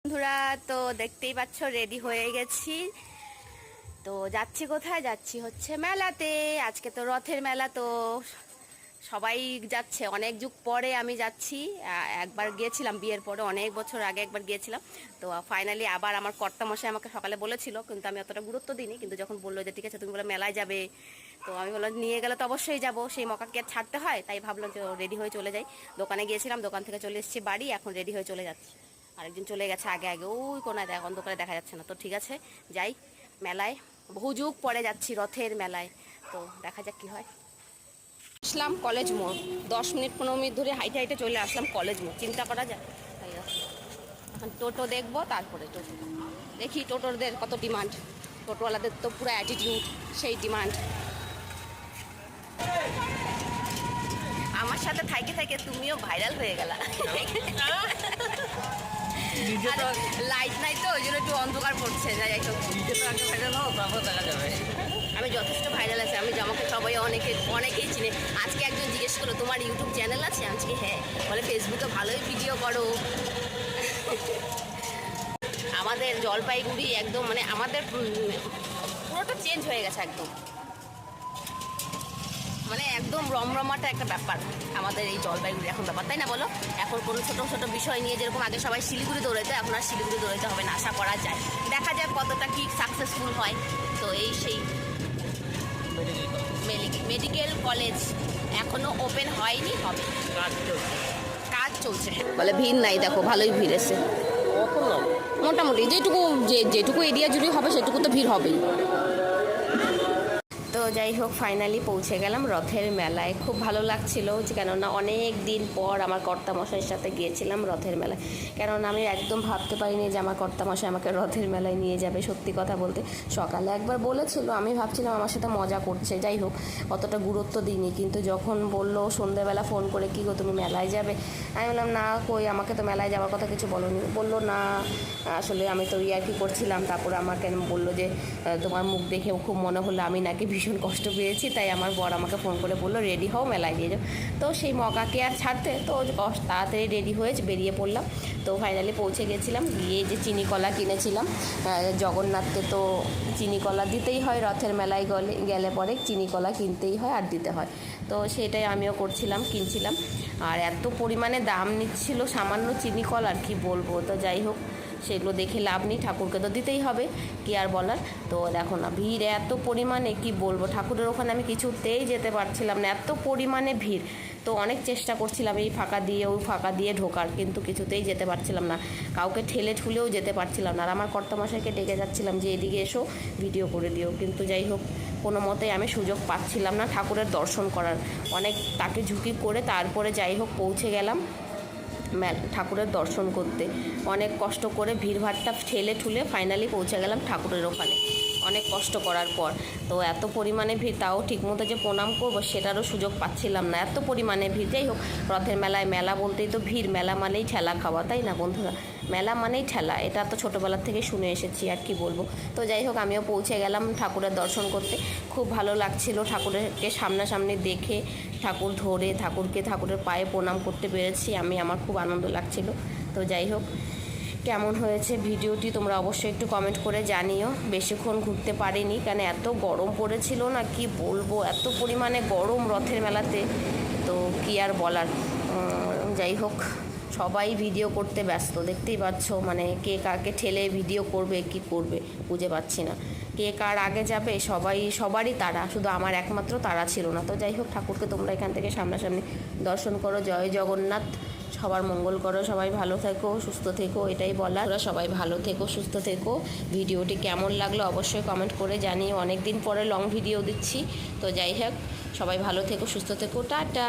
বন্ধুরা, তো দেখতেই পাচ্ছ রেডি হয়ে গেছি। তো যাচ্ছি কোথায়? যাচ্ছি হচ্ছে মেলাতে। আজকে তো রথের মেলা, তো সবাই যাচ্ছে। অনেক যুগ পরে আমি যাচ্ছি। একবার গিয়েছিলাম বিয়ের পরে, অনেক বছর আগে একবার গিয়েছিলাম। তো ফাইনালি আবার আমার কর্তামশাই আমাকে সকালে বলেছিল, কিন্তু আমি অতটা গুরুত্ব দিইনি। কিন্তু যখন বললো যে ঠিক আছে তুমি বলে মেলায় যাবে, তো আমি বললাম নিয়ে গেলে তো অবশ্যই যাবো, সেই মকাকে আর ছাড়তে হয়। তাই ভাবলাম যে রেডি হয়ে চলে যাই। দোকানে গিয়েছিলাম, দোকান থেকে চলে এসেছি বাড়ি, এখন রেডি হয়ে চলে যাচ্ছি। আরেকজন চলে গেছে আগে আগে, ওই কোনায় অন্ধকারে দেখা যাচ্ছে না। তো ঠিক আছে, যাই মেলায়। বহু যুগ পরে যাচ্ছি রথের মেলায়, তো দেখা যাক কি হয়। আসলাম কলেজ মোড়, 10-15 মিনিট ধরে হাইটে হাইটে চলে আসলাম কলেজ মোড়। চিন্তা করা যায়। তাই এখন টোটো দেখবো, তারপরে টোটো দেখি টোটোদের কত ডিমান্ড। টোটোওয়ালাদের তো পুরো অ্যাটিটিউড, সেই ডিমান্ড। আমার সাথে থাইকে থাইকে তুমিও ভাইরাল হয়ে গেলা। লাইট নাই তো, ওই জন্য একটু অন্ধকার পড়ছে। যাই হোক, ভাইরাল হোক, তারপর দেখা যাবে। আমি যথেষ্ট ভাইরাল আছি, আমি আমাকে সবাই অনেকেই চিনে। আজকে একজন জিজ্ঞেস করলো তোমার ইউটিউব চ্যানেল আছে? আজকে হ্যাঁ, বলে ফেসবুকে ভালোই ভিডিও করো। আমাদের জলপাইগুড়ি একদম মানে আমাদের পুরোটা চেঞ্জ হয়ে গেছে একদম, মানে একদম রমরমাটা একটা ব্যাপার আমাদের এই জলপাইগুড়ি এখন ব্যাপার, তাই না বলো? এখন কোনো ছোটো ছোটো বিষয় নিয়ে যেরকম আগে সবাই শিলিগুড়ি দৌড়াইতো, এখন আর শিলিগুড়ি দৌড়াইতে হবে না, আশা করা যায়। দেখা যায় কতটা কি সাকসেসফুল হয়। তো এই সেই মেডিকেল কলেজ এখনো ওপেন হয়নি, হবে, কাজ চলছে। বলে ভিড় নাই, দেখো ভালোই ভিড় এসে। মোটামুটি যেটুকু এরিয়া জুড়ে হবে সেটুকু তো ভিড় হবেই। তো যাই হোক, ফাইনালি পৌঁছে গেলাম রথের মেলায়। খুব ভালো লাগছিল, যে কেননা অনেক দিন পর আমার কর্তামশাইয়ের সাথে গিয়েছিলাম রথের মেলায়। কেননা আমি একদম ভাবতে পারিনি যে আমার কর্তামশাই আমাকে রথের মেলায় নিয়ে যাবে। সত্যি কথা বলতে সকালে একবার বলেছিল, আমি ভাবছিলাম আমার সাথে মজা করছে, যাই হোক অতটা গুরুত্ব দিইনি। কিন্তু যখন বললো সন্ধ্যেবেলা ফোন করে, কী গো তুমি মেলায় যাবে? আমি বললাম না, কই আমাকে তো মেলায় যাওয়ার কথা কিছু বলোনি। বললো না, আসলে আমি তো ইয়ার্কি করছিলাম। তারপরে আমাকে বললো যে তোমার মুখ দেখেও খুব মনে হলো আমি নাকি ভীষণ কষ্ট পেয়েছি। তাই আমার বর আমাকে ফোন করে বললো রেডি হও, মেলায় নিয়ে যাও। তো সেই মকাকে আর ছাড়তে, তো তাড়াতাড়ি রেডি হয়ে বেরিয়ে পড়লাম। তো ফাইনালি পৌঁছে গেছিলাম। গিয়ে যে চিনি কলা কিনেছিলাম, জগন্নাথকে তো চিনি কলা দিতেই হয়, রথের মেলায় গেলে পরে চিনি কলা কিনতেই হয় আর দিতে হয়। তো সেটাই আমিও করছিলাম, কিনছিলাম। আর এত পরিমাণে দাম নিচ্ছিল সামান্য চিনি কলার, কি বলবো। তো যাই হোক, সেগুলো দেখে লাভ নেই, ঠাকুরকে তো দিতেই হবে, কি আর বলার। তো দেখো না, ভিড় এত পরিমাণে, কি বলবো। ঠাকুরের ওখানে আমি কিছুতেই যেতে পারছিলাম না, এত পরিমাণে ভিড়। তো অনেক চেষ্টা করছিলাম এই ফাঁকা দিয়ে ওই ফাঁকা দিয়ে ঢোকার, কিন্তু কিছুতেই যেতে পারছিলাম না। কাউকে ঠেলে ঠুলেও যেতে পারছিলাম না। আর আমার কর্তামশাইকে ডেকে যাচ্ছিলাম যে এদিকে এসো, ভিডিও করে দিও। কিন্তু যাই হোক, কোনো মতেই আমি সুযোগ পাচ্ছিলাম না ঠাকুরের দর্শন করার। অনেক তাকে ঝুঁকি করে তারপরে যাই হোক পৌঁছে গেলাম ঠাকুরের দর্শন করতে। অনেক কষ্ট করে ভিড়ভাড়টা ঠেলে ঠুলে ফাইনালি পৌঁছে গেলাম ঠাকুরের ওখানে, অনেক কষ্ট করার পর। তো এত পরিমাণে ভিড়, তাও ঠিকমতো যে প্রণাম করবো সেটারও সুযোগ পাচ্ছিলাম না, এত পরিমাণে ভিড়। যাই হোক, রথের মেলায়, মেলা বলতেই তো ভিড়, মেলা মানেই ঠেলা খাওয়া, তাই না বন্ধুরা? মেলা মানেই ঠেলা, এটা তো ছোটোবেলার থেকে শুনে এসেছি, আর কি বলবো। তো যাই হোক, আমিও পৌঁছে গেলাম ঠাকুরের দর্শন করতে। খুব ভালো লাগছিল ঠাকুরকে সামনাসামনি দেখে, ঠাকুর ধরে ঠাকুরের পায়ে প্রণাম করতে পেরেছি আমি, আমার খুব আনন্দ লাগছিল। তো যাই হোক, কেমন হয়েছে ভিডিওটি তোমরা অবশ্যই একটু কমেন্ট করে জানিও। বেশিক্ষণ ঘুরতে পারিনি, কেন এত গরম পড়েছিল না, কি বলবো, এত পরিমাণে গরম রথের মেলাতে, তো কি আর বলার। যাই হোক, সবাই ভিডিও করতে ব্যস্ত, দেখতেই পাচ্ছ। মানে কে কাকে ঠেলে ভিডিও করবে, কি করবে বুঝে পাচ্ছি না। কে কার আগে যাবে, সবারই তাড়া, শুধু আমার একমাত্র তাড়া ছিল না। তো যাই হোক, ঠাকুরকে তোমরা এখান থেকে সামনাসামনি দর্শন করো। জয় জগন্নাথ, সবার মঙ্গল করো, সবাই ভালো থেকো, সুস্থ থেকো, এটাই বলার। তোমরা সবাই ভালো থেকো, সুস্থ থেকো। ভিডিওটি কেমন লাগলো অবশ্যই কমেন্ট করে জানিও। অনেক দিন পরে লং ভিডিও দিচ্ছি। তো যাই হোক, সবাই ভালো থেকো, সুস্থ থেকো, টাটা।